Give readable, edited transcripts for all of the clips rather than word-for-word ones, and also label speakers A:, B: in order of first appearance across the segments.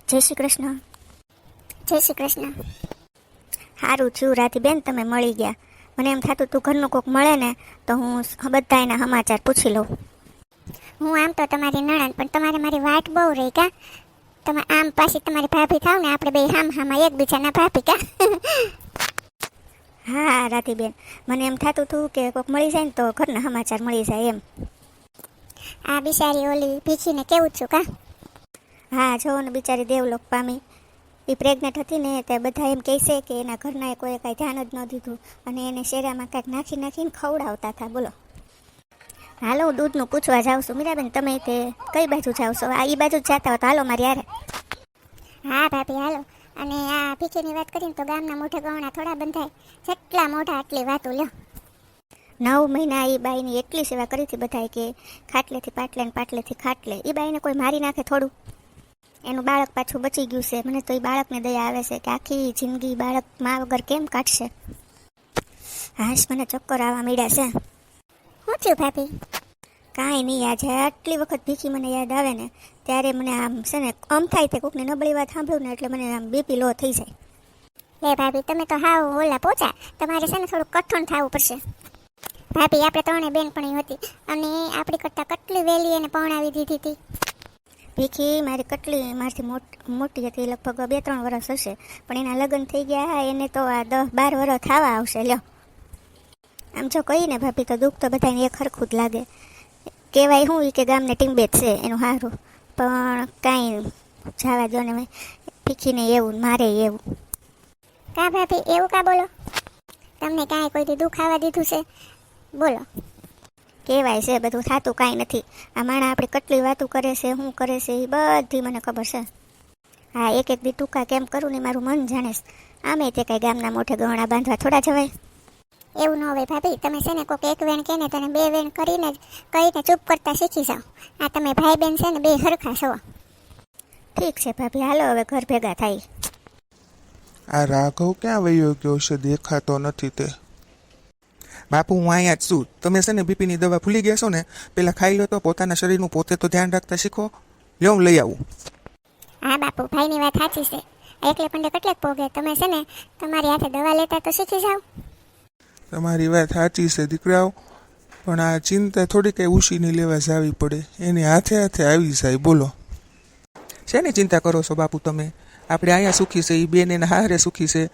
A: જય શ્રી કૃષ્ણ.
B: જય શ્રી કૃષ્ણ.
A: સારું થયું રાધીબેન, તમે મળી ગયા. મને એમ થતું તું ઘરનું કોક મળે ને તો હું બધા એના સમાચાર પૂછી લઉં.
B: હું આમ તો તમારી નણંદ, પણ તમારે મારી વાટ બહુ રહી કા. તમે આમ પાછી તમારી ભાભી થાવ ને, આપણે બે હામાં એકબીજાના ભાભી કા.
A: હા રાધીબેન, મને એમ થતું હતું કે કોક મળી જાય ને તો ઘરના સમાચાર મળી જાય એમ.
B: આ બિચારી ઓલી ભીખીને કેવું છું કા.
A: હા જો ને બિચારી દેવલોક પામી. એ પ્રેગ્નેન્ટ હતી ને તે બધા એમ કહે છે કે એના ઘરના કોઈ કાંઈ ધ્યાન જ ન દીધું અને એને શેરામાં કાંઈક નાખીને ખવડાવતા હતા. બોલો. હાલો હું દૂધનું પૂછવા જાઉં છું. મીરાબેન તમે તે કઈ બાજુ જાઓ છો? આ એ બાજુ જ જતા હો તો હાલો મારી યારે.
B: હા ભાભી હાલો. અને આ ભીખીની વાત કરીને તો ગામના મોઢે ગવણા થોડા બંધાય. જેટલા મોઢા આટલી વાતો લ્યો.
A: 9 મહિના એ બાઈની એટલી સેવા કરી હતી બધાએ કે ખાટલેથી પાટલે ને પાટલેથી ખાટલે. એ બાઈને કોઈ મારી નાખે થોડું? એનું બાળક પાછું બચી ગયું છે. મને તો એ બાળકને દયા આવે છે કે આખી જિંદગી બાળક મા વગર કેમ કાઢશે. હાશ મને ચક્કર આવવા માંડ્યા છે.
B: શું થયું ભાભી?
A: કાંઈ નહીં, આજે આટલી વખત ભીખી મને યાદ આવે ને ત્યારે મને આમ છે ને આમ થાય તે કોકની નબળી વાત સાંભળું ને એટલે મને આમ બીપી લો થઈ જાય.
B: લે ભાભી તમે તો હાવ ઓલા પોચા. તમારે છે ને થોડું કઠણ થવું પડશે. ભાભી આપણે ત્રણે બેનપણી હતી અને આપણી કરતાં કેટલી વહેલી એને પરણાવી દીધી હતી.
A: ભીખી મારી કટલી મારથી મોટી હતી, લગભગ 2-3 વર્ષ હશે, પણ એના લગ્ન થઈ ગયા એને તો આ 10-12 વર્ષ થવા આવશે. લ્યો આમ જો કહીને ભાભી તો દુઃખ તો બધાને એક સરખું જ લાગે. કહેવાય શું કે ગામને ટીંબે જ છે એનું સારું, પણ કાંઈ જવા દો ને ભીખીને એવું મારે એવું.
B: કા ભાભી એવું કા બોલો? તમને કાંઈ કોઈથી દુઃખ આવવા દીધું છે? બોલો.
A: કહેવાય છે બધું થતું કાંઈ નથી. આ માણા આપણી કેટલી વાતો કરે છે, શું કરે છે એ બધી મને ખબર છે. હા એક દી ટૂંકા કેમ કરું ને મારું મન જાણે છે. આમે તે કાંઈ ગામના મોઢે ગહણા બાંધવા થોડા જવાય.
B: એવું ન હોય ભાભી. તમે છે ને કોઈક એક વેણ કે ને તને 2 વેણ કરીને જ કહીને ચૂપ કરતા શીખી જાઓ. આ તમે ભાઈ બેન છે ને 2 હરખા છો.
A: ઠીક છે ભાભી હાલો હવે ઘર ભેગા થાય.
C: આ રાઘવ ક્યાં વયો ગયો છે? દેખાતો નથી તે.
D: બાપુ હું અહીંયા જ છું. તમે છે ને બીપીની દવા ભૂલી ગયા છો ને, પેલા ખાઈ લો તો પોતાના શરીરનું પોતે તો ધ્યાન રાખતા શીખો. લ્યો હું લઈ આવું.
B: હા બાપુ ભાઈની વાત સાચી છે. એકલે પંડે કેટલેક પોગે. તમે છે ને તમારી હાથે દવા લેતા તો શીખી જાઓ.
C: તમારી વાત સાચી છે દીકરાઓ, પણ આ ચિંતા થોડી કંઈ ઉછીની લેવા જાવી પડે. એની હાથે હાથે આવી જાય. બોલો
D: શેની ચિંતા કરો છો બાપુ તમે? આપણે અહીંયા સુખી છે, એ બેન એના હારે સુખી છે,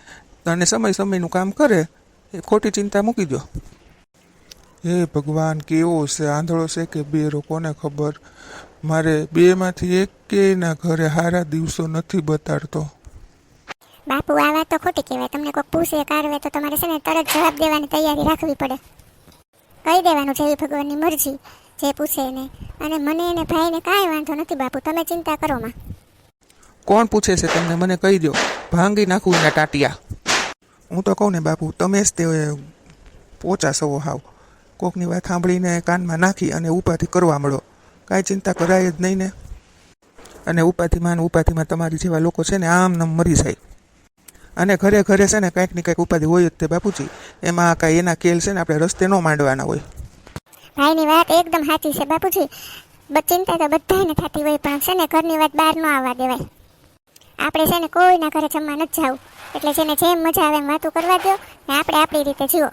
D: અને સમયનું કામ કરે. એ ખોટી ચિંતા મૂકી દો.
C: હે ભગવાન, કેવો છે આંધળો છે કે બેરો કોને ખબર. મારે 2માંથી એકેયના ઘરે સારા દિવસો નથી બતાડતો.
B: બાપુ આ વાત તો ખોટી કહેવાય. તમને કોઈ પૂછે કારવે તો તમારે છે ને તરત જવાબ દેવાની તૈયારી રાખવી પડે. કહી દેવાનું જેવી ભગવાનની મરજી, જે પૂછે એને. અને મને એને ભાઈને કાંઈ વાંધો નથી બાપુ, તમે ચિંતા કરો માં.
D: કોણ પૂછે છે તમને? મને કહી દો, ભાંગી નાખું એના ટાટિયા. હું તો કહું ને બાપુ, તમે જ તે પોચા સવો હાવ. કોકની વાત સાંભળીને કાનમાં નાખી અને ઉપાધિ કરવા મળો. કાંઈ ચિંતા કરાય જ નહીં ને. અને ઉપાધિમાં તમારી જેવા લોકો છે ને આમ નામ મરી જાય. અને ઘરે ઘરે છે ને કંઈક ને કંઈક ઉપાધિ હોય જ તે બાપુજી. એમાં કાંઈ એના કેલ છે ને આપણે રસ્તે ન માંડવાના હોય.
B: ભાઈની વાત એકદમ સાચી છે બાપુજી. ચિંતા તો બધાને થતી હોય, પણ છે ને ઘરની વાત બહાર ન આવવા દેવાય. આપણે છે ને કોઈના ઘરે જમવા નથી જવું. એટલે છે ને જેમ મજા આવે એમ વાતું કરવા દો ને આપણે આપણી રીતે જીવો.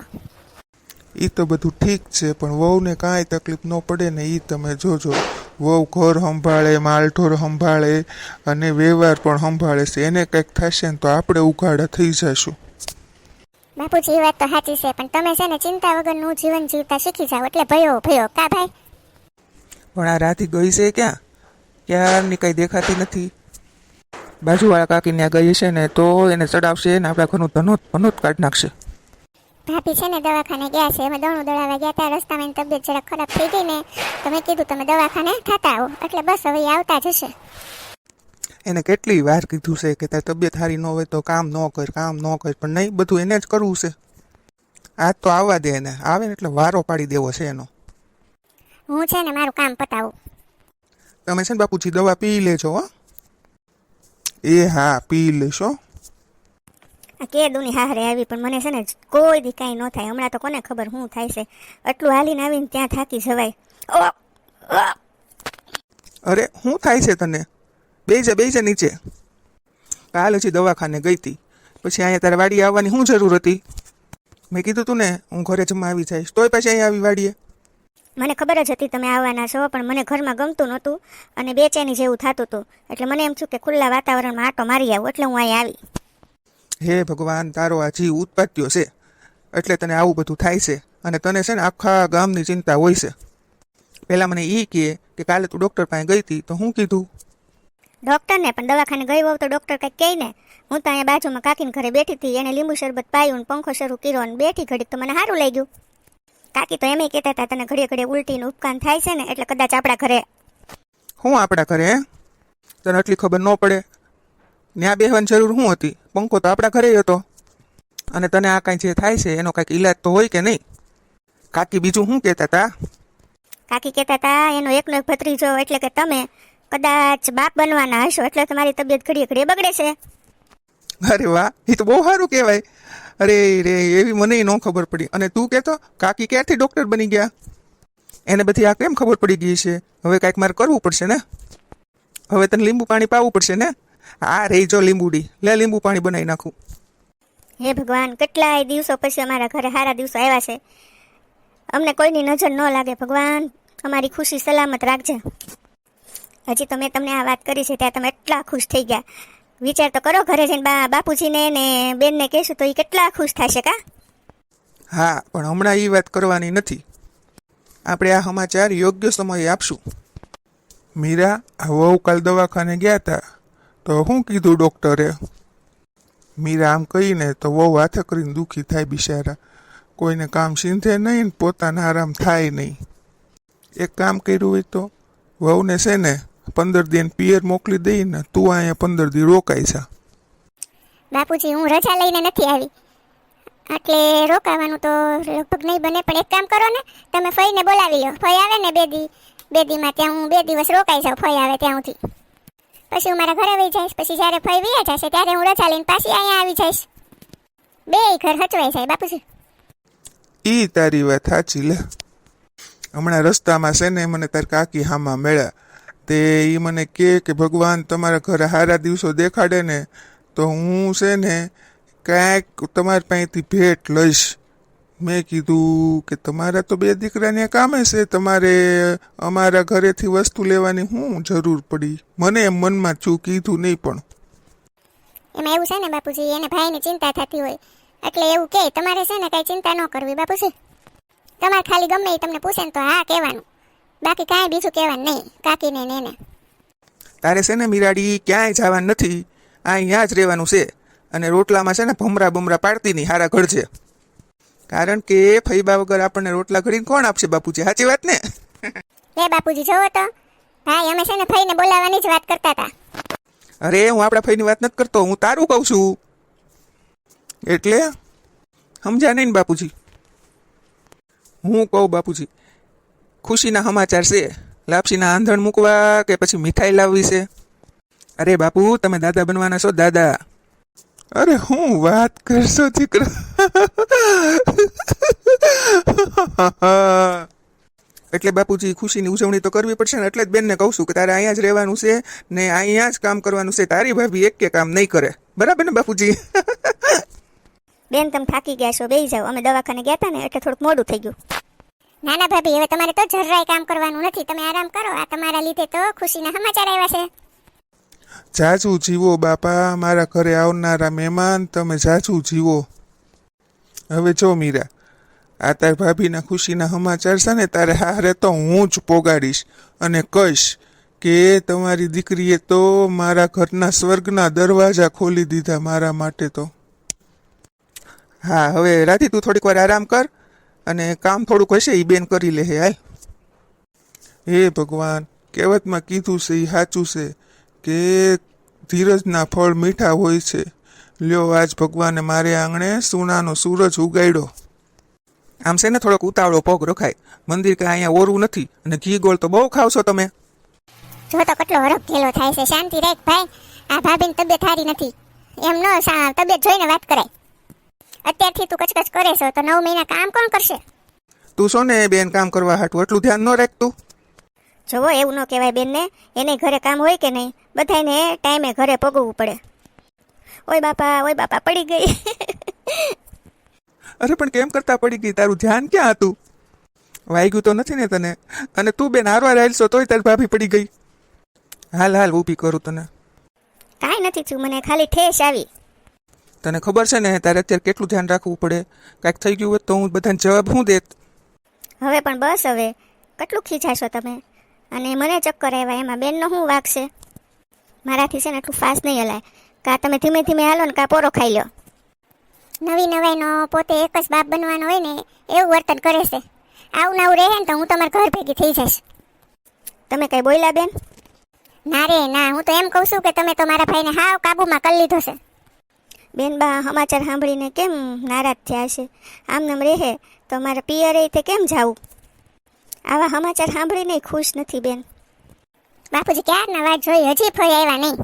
C: એ તો બધું ઠીક છે, પણ વહુને કાંઈ તકલીફ ન પડે ને એ તમે જોજો. વહુ ઘર સંભાળે, માલઢોર સંભાળે અને વ્યવહાર પણ સંભાળે છે. એને કંઈક થશે ને તો આપણે ઉઘાડા થઈ જશું.
B: બાપુજી એ વાત તો સાચી છે, પણ તમે છે ને ચિંતા વગરનું જીવન જીવતા શીખી જાઓ એટલે ભયો કા ભાઈ.
D: પણ આ રાધી ગઈ છે ક્યાં? ક્યારની કંઈ દેખાતી નથી. બાજુવાળા કાકીને આ ગઈ છે ને તો એને ચડાવશે ને આપણા ઘરનું ધનોત કાઢી નાખશે.
B: ભાભી છે ને દવાખાને ગયા છે. અમે દોણું દળાવવા ગયા હતા. રસ્તામાં એની તબિયત જરાક ખરાબ થઈ ગઈ ને તો મેં કીધું તમે દવાખાને થતા આવો, એટલે બસ હવે આવતા જ હશે.
D: એને કેટલી વાર કીધું છે કે તારી તબિયત સારી ન હોય તો કામ ન કર, પણ નહીં, બધું એને જ કરવું છે. આજ તો આવવા દે એને. આવે ને એટલે વારો પાડી દેવો છે એનો.
B: હું છે ને મારું કામ પતાવું.
D: તમે છે ને બાપુજી દવા પી લેજો હો.
C: એ હા પી લેશો.
A: આ કેદુની હારે આવી, પણ મને છે ને કોઈ દી કાંઈ ન થાય. હમણાં તો કોને ખબર શું થાય છે. આટલું હાલીને આવીને ત્યાં થાકી જવાય.
D: અરે શું થાય છે તને? બેસી જા નીચે. કાલ હજી દવાખાને ગઈ હતી, પછી અહીંયા તારે વાડીએ આવવાની શું જરૂર હતી? મેં કીધું તું ને હું ઘરે જમવા આવી જઈશ, તોય પછી અહીંયા આવી વાડીએ.
A: મને ખબર જ હતી તમે આવવાના છો, પણ મને ઘરમાં ગમતું નહોતું અને બેચેની જેવું થતું હતું, એટલે મને એમ થયું કે ખુલ્લા વાતાવરણમાં આટો મારી આવું, એટલે હું અહીંયા આવી.
D: હે ભગવાન, તારો આ જીવ ઉત્પાત્યો છે એટલે તને આવું બધું થાય છે, અને તને છે ને આખા ગામની ચિંતા હોય છે. પહેલાં મને એ કહે કે કાલે તું ડૉક્ટર પાસે ગઈ હતી, તો હું કીધું?
A: ડૉક્ટરને પણ દવાખાને ગઈ હોવ તો ડૉક્ટર કંઈક કહે ને. હું તો અહીંયા બાજુમાં કાકીને ઘરે બેઠી હતી, એને લીંબુ શરબત પાયું ને પંખો શરૂ કર્યો અને બેઠી ઘડીક તો મને સારું લાગ્યું. કાકી તો એમ કહેતા હતા તને ઘડીએ ઘડીએ ઉલટીનું ઉપકાન થાય છે ને, એટલે કદાચ આપણા ઘરે.
D: હું આપણા ઘરે? તને આટલી ખબર ન પડે? ત્યાં બેસવાની જરૂર શું હતી? પંખો તો આપણા ઘરે હતો. અને તને આ કાંઈ જે થાય છે એનો કાંઈક ઈલાજ તો હોય કે નહીં? કાકી બીજું શું કહેતા હતા?
A: કાકી કહેતા હતા એનો એકનો એક ભત્રીજો એટલે કે તમે કદાચ બાપ બનવાના હશો, એટલે તમારી તબિયત ઘડીએ ઘડીએ બગડે છે.
D: અરે વાહ, એ તો બહુ સારું કહેવાય. અરે રે, એવી મને ન ખબર પડી. અને તું કહેતો કાકી ક્યારથી ડૉક્ટર બની ગયા? એને બધી આ કેમ ખબર પડી ગઈ છે? હવે કાંઈક મારે કરવું પડશે ને. હવે તને લીંબુ પાણી પાવું પડશે ને. આ રહી જો લીંબુડી, લે લીંબુ પાણી બનાવી નાખું.
A: હે ભગવાન, કેટલાય દિવસો પછી અમારા ઘરે સારા દિવસો આવ્યા છે. અમને કોઈની નજર ન લાગે ભગવાન, અમારી ખુશી સલામત રાખજે. હજી તો મેં તમને આ વાત કરી છે ત્યાં તમે એટલા ખુશ થઈ ગયા. વિચાર તો કરો, ઘરે જઈને બાપુજીને ને બેનને કહેશું તો એ કેટલા ખુશ થશે કા?
D: હા, પણ હમણાં એ વાત કરવાની નથી. આપણે આ સમાચાર યોગ્ય સમયે આપશું.
C: મીરા, આ વહુ કાલ દવાખાને ગયા હતા તો શું કીધું ડૉક્ટરે? મીરા આમ કહીને તો વહુ હાથે કરીને દુઃખી થાય બિચારા. કોઈને કામ સીંધે નહીં ને પોતાને આરામ થાય નહીં. એક કામ કર્યું હોય તો વહુને છે ને 15 દિન પિયર મોકલી દઈને તું અહીંયા 15 દી રોકાઈ છે.
B: બાપુજી, હું રજા લઈને નથી આવી, એટલે રોકાવાનું તો લગભગ નહીં બને. પણ એક કામ કરો ને, તમે ફઈને બોલાવી લો. ફઈ આવે ને બે દીમાં ત્યાં હું 2 દિવસ રોકાઈ જાઉં. ફઈ આવે ત્યાં સુધી પછી હું મારા ઘરે વહી જઈશ. પછી જ્યારે ફઈ વયા જશે ત્યારે હું રજા લઈને પાછી અહીંયા આવી જઈશ. બેય ઘર હચવાઈ જાય બાપુજી.
C: ઈ તારી વાત સાચી લે. હમણાં રસ્તામાં છે ને મને તાર કાકી હામાં મળ્યા, તે એ મને કહે કે ભગવાન તમારા ઘરે સારા દિવસો દેખાડે ને તો હું છે ને કાંઈક તમારી પાસેથી ભેટ લઈશ. મેં કીધું કે તમારા તો 2 દીકરાને કામે છે, તમારે અમારા ઘરેથી વસ્તુ લેવાની શું જરૂર પડી? મને એમ મનમાં છું, કીધું નહીં. પણ
B: એમાં એવું છે ને બાપુજી, એને ભાઈની ચિંતા થતી હોય એટલે એવું કે તમારે છે ને કાંઈ ચિંતા ન કરવી બાપુજી. તમારે ખાલી ગમે એ તમને પૂછે ને તો હા કહેવાનું, બાકી કાંઈ બીજું કહેવાનું નહીં કાકીને ને એને.
D: તારે છે ને મીરાડી ક્યાંય જવાનું નથી, અહીંયા જ રહેવાનું છે. અને રોટલામાં છે ને ભમરા બમરા પાડતી નહીં, હારા ઘર છે. કારણ કે ફૈબા વગર આપણને રોટલા ઘડીને કોણ આપશે બાપુજી? સાચી વાત ને?
B: લે બાપુજી જોવો તો, ભાઈ અમે છે ને ફઈને બોલાવવાની જ વાત કરતા હતા.
D: અરે હું આપણા ફઈની વાત નથી કરતો, હું તારું કહું છું. એટલે સમજ્યા નહીં ને બાપુજી? હું કહું બાપુજી, ખુશીના સમાચાર છે. લાપસીના આંધણ મૂકવા કે પછી મીઠાઈ લાવવી છે? અરે બાપુ, તમે દાદા બનવાના છો, દાદા.
C: અરે હું વાત કરશો દીકરા?
D: એટલે બાપુજી ખુશીની ઉજવણી તો કરવી પડશે ને, એટલે જ બેનને કહું છું કે તારે અહીંયા જ રહેવાનું છે ને અહીંયા જ કામ કરવાનું છે. તારી ભાભી એક કે કામ નહીં કરે, બરાબર ને બાપુજી?
A: બેન તમે થાકી ગયા છો, બેસી જાઓ. અમે દવાખાને ગયા હતા ને એટલે થોડુંક મોડું થઈ ગયું.
B: નાના ભાભી, હવે તમારે તો જરાય કામ કરવાનું નથી, તમે આરામ કરો. આ તમારા લીધે તો ખુશીના સમાચાર આવ્યા છે.
C: જાજુ જીવો બાપા, મારા ઘરે આવનારા મહેમાન, તમે જાજુ જીવો. હવે જો મીરા, આ તાર ભાભીના ખુશીના સમાચાર છે ને તારે હારે તો હું જ પોગાડીશ અને કહીશ કે તમારી દીકરીએ તો મારા ઘરના સ્વર્ગના દરવાજા ખોલી દીધા મારા માટે તો.
D: હા, હવે રાધી તું થોડીક વાર આરામ કર અને કામ થોડુંક હશે એ બેન કરી લે. હાલ.
C: હે ભગવાન, કહેવતમાં કીધું છે એ સાચું છે કે ધીરજના ફળ મીઠા હોય છે. લ્યો, આજ ભગવાને મારે આંગણે સોનાનો સૂરજ ઉગાડ્યો.
D: આમ છે ને થોડોક ઉતાવળો પગ રખાય. મંદિર કે અહીંયા ઓરું નથી, અને ઘી ગોળ તો બહુ ખાવશો તમે.
B: જો તો કેટલો હરખ ઘેલો થાય છે. શાંતિ રાખ ભાઈ, આ ભાભીની તબિયત સારી નથી. એમ ન તબિયત જોઈને વાત કરાય. અત્યારથી તું કચકચ કરે છો તો 9 મહિના કામ કોણ કરશે?
D: તું છો ને બેન કામ કરવા હાટું એટલું ધ્યાન ન રાખતું?
A: જુઓ, એવું ન કહેવાય બેનને, એને ઘરે કામ હોય કે નહીં, બધાને ટાઈમે ઘરે પગવવું પડે. ઓય બાપા પડી ગઈ.
D: અરે પણ કેમ કરતા પડી ગઈ? તારું ધ્યાન ક્યાં હતું? વાગ્યું તો નથી ને તને? અને તું બેન હારવાર હાલશો તોય તારી ભાભી પડી ગઈ. હાલ ઊભી કરું તને.
A: કાંઈ નથી થયું, મને ખાલી ઠેસ આવી.
D: તને ખબર છે ને તારે અત્યારે કેટલું ધ્યાન રાખવું પડે. કાંઈક થઈ ગયું હોત તો હું બધાને જવાબ શું દેત?
A: હવે પણ બસ, હવે કેટલું ખીજાશો તમે? અને મને ચક્કર આવ્યા, એમાં બેનનો શું વાગ છે? મારાથી છે ને એટલું ફાસ્ટ નહીં હલાય. કાં તમે ધીમે ધીમે હાલો ને કાં પોરો ખાઈ લો.
B: નવી નવાઈનો પોતે એક જ બાપ બનવાનો હોય ને એવું વર્તન કરે છે. આવું નાવું રહે ને તો હું તમારા ઘર ભેગી થઈ જઈશ.
A: તમે કઈ બોલ્યા બેન?
B: ના રે ના, હું તો એમ કહું છું કે તમે તો મારા ભાઈને હાવ કાબૂમાં કરી લીધો છે.
A: બેન બા સમાચાર સાંભળીને કેમ નારાજ થયા છે? આમનામ રહે તો મારે પિયરે તે કેમ જાવું? આવા સમાચાર સાંભળીને ખુશ નથી બેન.
B: બાપુજી ક્યારના વાત જોઈ, હજી ફરી આવ્યા નહીં.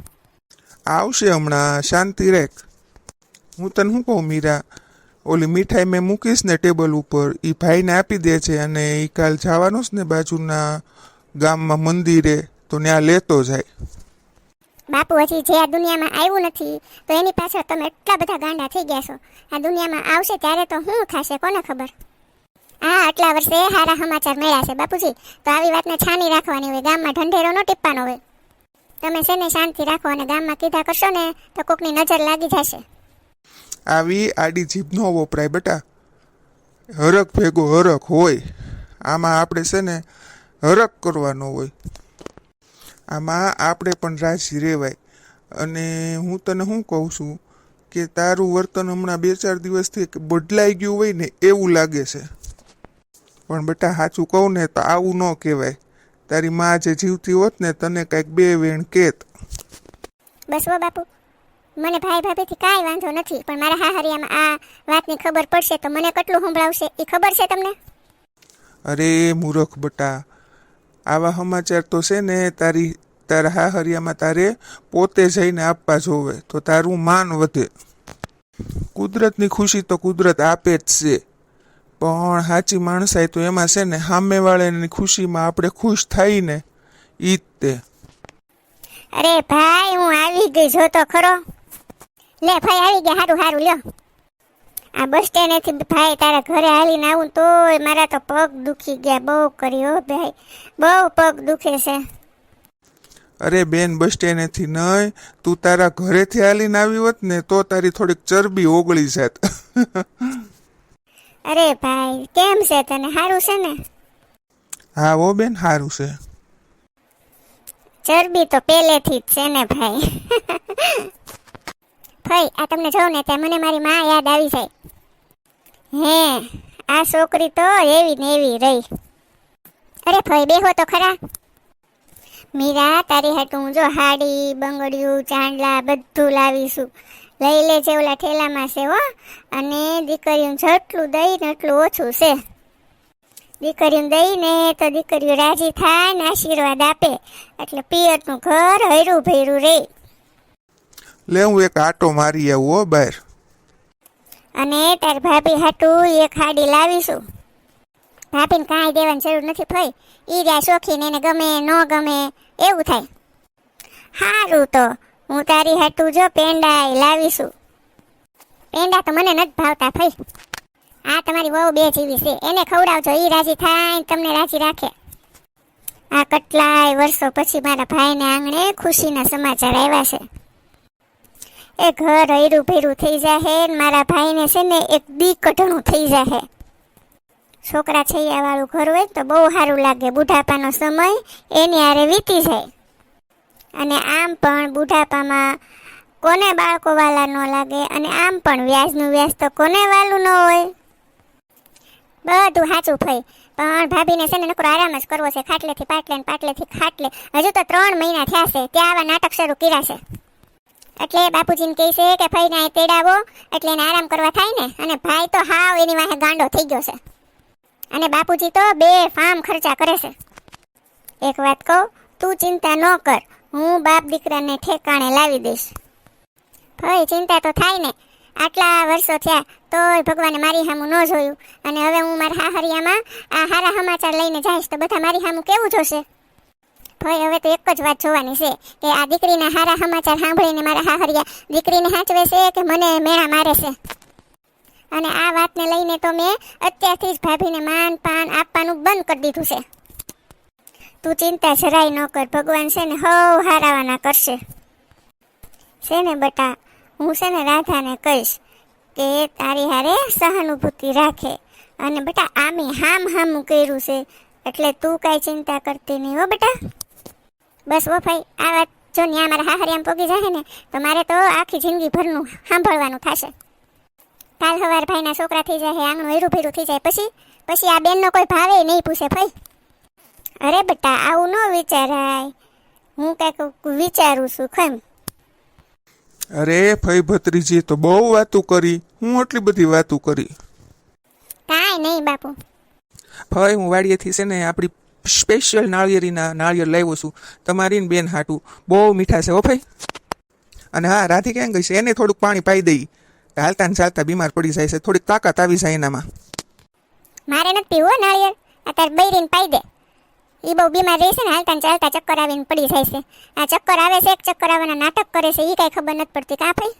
C: આવશે હમણાં, શાંતિ રેખ. હું તને શું કહું મીરા, ઓલી મીઠાઈ મેં મૂકીશ ને ટેબલ ઉપર, એ ભાઈને આપી દે છે અને એ કાલ જવાનો છે ને બાજુના ગામમાં મંદિરે, તો ત્યાં લેતો જાય.
B: બાપુ હજી જે આ દુનિયામાં આવ્યું નથી તો એની પાછળ તમે એટલા બધા ગાંડા થઈ ગયા છો. આ દુનિયામાં આવશે ત્યારે તો શું થશે કોને ખબર. આટલા વર્ષે સારા સમાચાર મળ્યા છે બાપુજી, તો આવી વાતને છાની રાખવાની હોય, ગામમાં ઢંઢેરો ન ટીપવાનો હોય. તમે છે ને શાંતિ રાખો અને ગામમાં કીધા કરશો ને તો કોકની નજર લાગી જશે.
C: આવી આડી જીભ ન વપરાય બેટા. હરખ ભેગો હરખ હોય. આમાં આપણે છે ને હરખ કરવાનો હોય. આમાં આપણે પણ રાજી રહેવાય. અને હું તને શું કહું છું કે તારું વર્તન હમણાં 2-4 દિવસથી બદલાઈ ગયું હોય ને એવું લાગે છે. પણ બેટા સાચું કહું ને તો આવું ન કહેવાય. તારી માં જે જીવતી હોત ને તને કંઈક 2 વેણ કેત.
B: બસ હો બાપુ, મને ભાઈ ભાભીથી કાંઈ વાંધો નથી, પણ મારા હાહરિયામાં આ વાતની ખબર પડશે તો મને કેટલું સંભળાવશે એ ખબર છે તમને?
C: અરે મૂર્ખ બેટા, આવા સમાચાર તો છે ને તારા હાહરિયામાં તારે પોતે જઈને આપવા જોવે તો તારું માન વધે. કુદરતની ખુશી તો કુદરત આપે જ છે, પણ સાચી માણસાઈ તો એમાં છે ને સામેવાળાની ખુશીમાં આપણે ખુશ થાય ને ઈ જ તે.
B: અરે ભાઈ હું આવી ગઈ, જો તો ખરો. લે ભાઈ આવી ગયા, સારું સારું લ્યો. આ બસ સ્ટેન્ડેથી ભાઈ તારા ઘરે હાલીને આવું તોય મારા તો પગ દુખી ગયા. બહુ કર્યો ભાઈ, બહુ પગ દુખે છે.
C: અરે બેન, બસ સ્ટેન્ડેથી નહીં, તું તારા ઘરેથી હાલીને આવી હોત ને તો તારી થોડીક ચરબી ઓગળી જાત.
B: અરે ભાઈ કેમ છે તને? સારું છે ને?
C: હા હો બેન, સારું છે.
B: ચરબી તો પહેલેથી જ છે ને ભાઈ. ભાઈ આ તમને જોઉં ને ત્યાં મને મારી માં યાદ આવી જાય. હે આ છોકરી તો એવી ને એવી રહી. અરે ભાઈ બેહો તો ખરા. મીરા તારી હાટું જો હાડી બંગડિયું ચાંદલા બધું લાવીશું. લઈ લેજે, ઓલા ઠેલામાં છે હો. અને દીકરીઓ જેટલું દઈ ને એટલું ઓછું છે. દીકરીઓ દઈ ને તો દીકરીઓ રાજી થાય ને આશીર્વાદ આપે એટલે પિયરનું ઘર હૈરું ભૈરું રહે.
C: લે હું એક આટો મારી આવું હો બહાર.
B: અને તાર ભાભી હાટું એક હાડી લાવીશું. ભાભીને કાંઈ દેવાની જરૂર નથી ભાઈ, ઈ રહ્યા શોખીને એને ગમે ન ગમે એવું થાય. સારું તો હું તારી હાટું જો પેંડા લાવીશું. પેંડા તો મને નથી ભાવતા ભાઈ. આ તમારી બહુ બે જીવી છે, એને ખવડાવજો, ઈ રાજી થાય ને તમને રાજી રાખે. આ કેટલાય વર્ષો પછી મારા ભાઈને આંગણે ખુશીના સમાચાર આવ્યા છે. એ ઘર હૈરું ભૈરું થઈ જાહે ને મારા ભાઈને છે ને એક દી કઢણું થઈ જાહે. છોકરા છૈયા વાળું ઘર હોય તો બહુ સારું લાગે. બુઢાપાનો સમય એની હારે વીતી જાય. અને આમ પણ બુઢાપામાં કોને બાળકો વાલા ન લાગે, અને આમ પણ વ્યાજનું વ્યાજ તો કોને વાલું ન હોય. બધું સાચું ભાઈ, પણ ભાભીને છે ને નકરો આરામ જ કરવો છે. ખાટલેથી પાટલે ને પાટલેથી ખાટલે. હજુ તો 3 મહિના થયા છે ત્યાં આવા નાટક શરૂ કર્યા છે. એટલે બાપુજીને કહે છે કે ભાઈને અહીં તેડાવો એટલે એને આરામ કરવા થાય ને. અને ભાઈ તો હાવ એની વાહે ગાંડો થઈ ગયો છે. અને બાપુજી તો 2 ફાર્મ ખર્ચા કરે છે. એક વાત કહું, તું ચિંતા ન કર, હું બાપ દીકરાને ઠેકાણે લાવી દઈશ. ભાઈ ચિંતા તો થાય ને. આટલા વર્ષો થયા તોય ભગવાને મારી સામું ન જોયું, અને હવે હું મારા હાહરિયામાં આ સારા સમાચાર લઈને જઈશ તો બધા મારી સામું કેવું જોશે? ભાઈ હવે તો એક જ વાત જોવાની છે કે આ દીકરીના હારા સમાચાર સાંભળીને મારા હાહરિયા દીકરીને સાચવે છે કે મને મેણા મારે છે. અને આ વાતને લઈને તો મેં અત્યારથી જ ભાભીને માન પાન આપવાનું બંધ કરી દીધું છે. તું ચિંતા જરાય ન કર, ભગવાન છે ને હવ હારાવાના કરશે. છે ને બટા, હું છે ને રાધાને કહીશ કે તારી હારે સહાનુભૂતિ રાખે. અને બેટા આમે હામું કર્યું છે એટલે તું કાંઈ ચિંતા કરતી નહીં હો બેટા. બસ ઓ ભાઈ, આ વાત જો ન્યા મારા હાહરિયામાં પોગી જાય ને તો મારે તો આખી જિંદગી ભરનું સાંભળવાનું થશે. કાલ સવાર ભાઈના છોકરા થઈ જાય, આંગણું હેરું ભેરું થઈ જાય, પછી આ બેનનો કોઈ ભાવે નહીં પૂછે ભાઈ. અરે બેટા આવું ન વિચારાય, હું કંઈક વિચારું છું કેમ.
C: અરે ફઈ ભત્રીજી તો બહુ વાતું કરી, હું આટલી બધી વાતું કરી.
B: કાંઈ નહીં બાપુ.
D: ભાઈ હું વાડીએથી છે ને આપણી સ્પેશિયલ નાળિયેર લાવ્યો છું તમારી ને બેન હાટું. બહુ મીઠા છે હો ભાઈ. અને હા, રાધી ક્યાં ગઈ છે? એને થોડુંક પાણી પાઈ દઈ, હાલતા ને ચાલતા બીમાર પડી જાય છે, થોડીક તાકાત આવી જાય એનામાં.
B: મારે નથી પીવું નાળિયેર, અત્યારે બૈરીને પાઈ દે. એ બહુ બીમાર રહે છે ને, હાલતા ને ચાલતા ચક્કર આવીને પડી જાય છે. આ ચક્કર આવે છે, એક ચક્કર આવવાના નાટક કરે છે, એ કાંઈ ખબર નથી પડતી કા ભાઈ.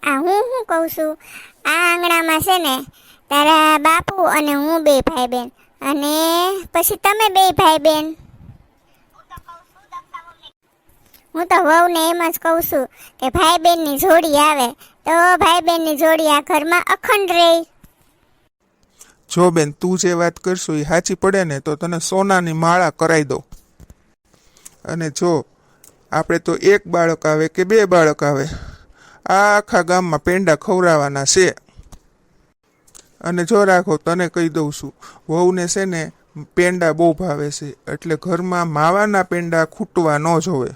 B: આ હું કહું છું, આ આંગણામાં છે ને તારા બાપુ અને હું બે ભાઈ બેન, અને પછી તમે બે ભાઈ બેન. હું તો વહુને એમ જ કહું છું કે ભાઈ બેનની જોડી આવે તો ભાઈ બેનની જોડી આ ઘરમાં અખંડ રહે.
C: જો બેન, તું જે વાત કરશો એ સાચી પડે ને તો તને સોનાની માળા કરાવી દો. અને જો આપણે તો એક બાળક આવે કે બે બાળક આવે, આ આખા ગામમાં પેંડા ખવડાવવાના છે. અને જો રાખો, તને કહી દઉં છું, વહુને છે ને પેંડા બહુ ભાવે છે, એટલે ઘરમાં માવાના પેંડા ખૂટવા ન જોવે.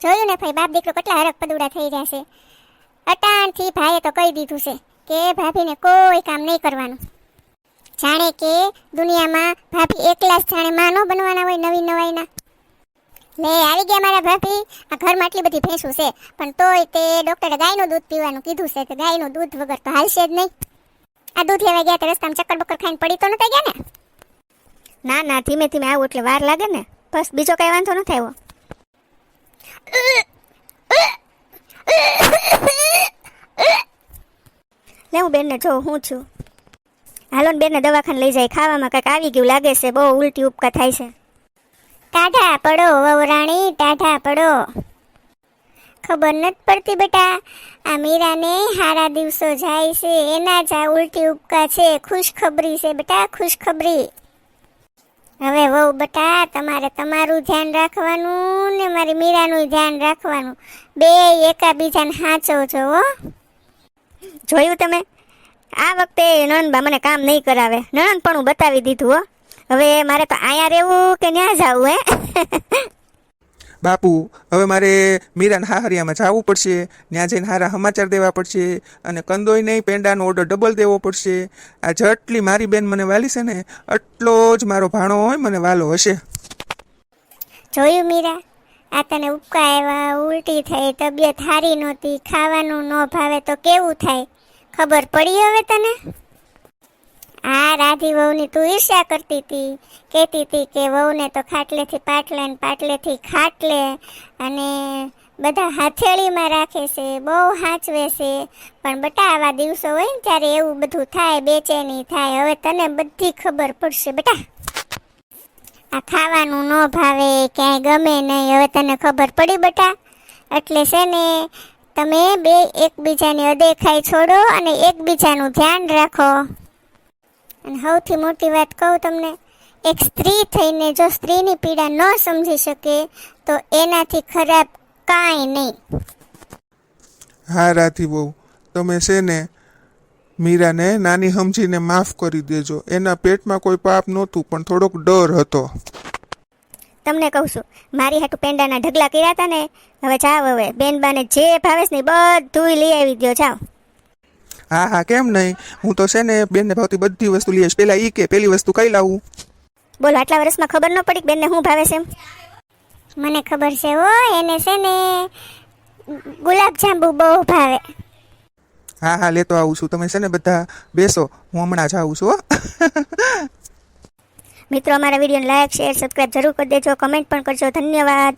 B: જોયું ને ભાઈ, બાપ દીકરો કેટલા હરખ પદુડા થઈ રહ્યા છે. અટાણથી ભાઈએ તો કહી દીધું છે કે ભાભીને કોઈ કામ નહીં કરવાનું. જાણે કે દુનિયામાં ભાભી એકલા જ જાણે માં ન બનવાના હોય નવી નવાઈના. લે આવી ગયા મારા ભાભી. આ ઘરમાં આટલી બધી ભેંસું છે પણ તોય તે ડોક્ટરે ગાયનું દૂધ પીવાનું કીધું છે, કે ગાયનું દૂધ વગર તો હાલશે જ નહીં. આ દૂધ લેવા ગયા તો રસ્તામાં ચક્કર બક્કર ખાઈને પડી તો નતા ગયા ને?
A: ના ના, ધીમે ધીમે આવું એટલે વાર લાગે ને. બસ બીજો કઈ વાંધો નથી આવ્યો. લે હું બેનને જો હું છું. હાલો ને બેનને દવાખાને લઈ જાય, ખાવામાં કંઈક આવી ગયું લાગે છે, બહુ ઉલટી ઉપકા થાય છે.
B: ટાઢા પડો વવરાણી, ટાઢા પડો. ખબર નથી પડતી બેટા, આ મીરાને હારા દિવસો જાય છે એના જ આ ઉલટી ઉપકા છે. ખુશખબરી છે બેટા, ખુશખબરી. હવે વહુ બેટા, તમારે તમારું ધ્યાન રાખવાનું ને મારી મીરાનું ધ્યાન રાખવાનું. બે એકાબીજાને સાચવજો હો.
A: જોયું તમે, આ વખતે નણંદબા મને કામ નહીં કરાવે, નણંદ પણ હું બતાવી દીધું હો. હવે મારે તો અહીંયા રહેવું કે ત્યાં જવું હે?
D: બાપુ હવે મારે મીરાના હાહરિયામાં જવું પડશે, ત્યાં જઈને હારા સમાચાર દેવા પડશે, અને કંદોય નહીં પેંડાનો ઓર્ડર ડબલ દેવો પડશે. આ જેટલી મારી બેન મને વાલી છે ને એટલો જ મારો ભાણો હોય મને વાલો હશે.
B: જોયું મીરા, આ તને ઉપકા આવ્યા, ઉલટી થઈ, તબિયત સારી નહોતી, ખાવાનું ન ભાવે તો કેવું થાય ખબર પડી હવે તને? આ રાધી વહુની તું ઈર્ષ્યા કરતી હતી, કહેતી હતી કે વહુને તો ખાટલેથી પાટલે ને પાટલેથી ખાટલે, અને બધા હથેળીમાં રાખે છે, બહુ સાચવે છે. પણ બેટા આવા દિવસો હોય ને ત્યારે એવું બધું થાય, બેચેની થાય. હવે તને બધી ખબર પડશે બેટા. આ ખાવાનું ન ભાવે, ક્યાંય ગમે નહીં, હવે તને ખબર પડી બેટા. એટલે છે ને તમે બે એકબીજાની અદેખાઈ છોડો અને એકબીજાનું ધ્યાન રાખો. અને સૌથી મોટી વાત કહું તમને, એક સ્ત્રી થઈને જો સ્ત્રીની પીડા ન સમજી શકે તો એનાથી ખરાબ કાંઈ નહીં.
C: હા રાધી બહુ, તમે છે ને મીરાને નાની સમજીને માફ કરી દેજો. એના પેટમાં કોઈ પાપ નહોતું, પણ થોડોક ડર હતો.
A: તમને કહું છું, મારી હાટુ પેંડાના ઢગલા કર્યા હતા ને, હવે જાવ, હવે બેનબાને જે ભાવે છે ને બધું લઈ આવી દો, જાઓ.
D: હા હા, કેમ નહીં, હું તો છે ને બેનને ભાવતી બધી વસ્તુ લઈ આવીશ. પેલા ઈ કે પેલી વસ્તુ કઈ લાવું?
A: બોલો, આટલા વર્ષમાં ખબર ન પડી કે બેનને શું ભાવે છે એમ?
B: મને ખબર છે હો, એને છે ને ગુલાબજાંબુ બહુ ભાવે.
D: હા હા, લેતો આવું છું. તમે છે ને બધા બેસો, હું હમણાં જ આવું છું હો.
A: મિત્રો અમારા વિડીયોને લાઇક શેર સબસ્ક્રાઈબ જરૂર કરી દેજો, કમેન્ટ પણ કરજો. ધન્યવાદ.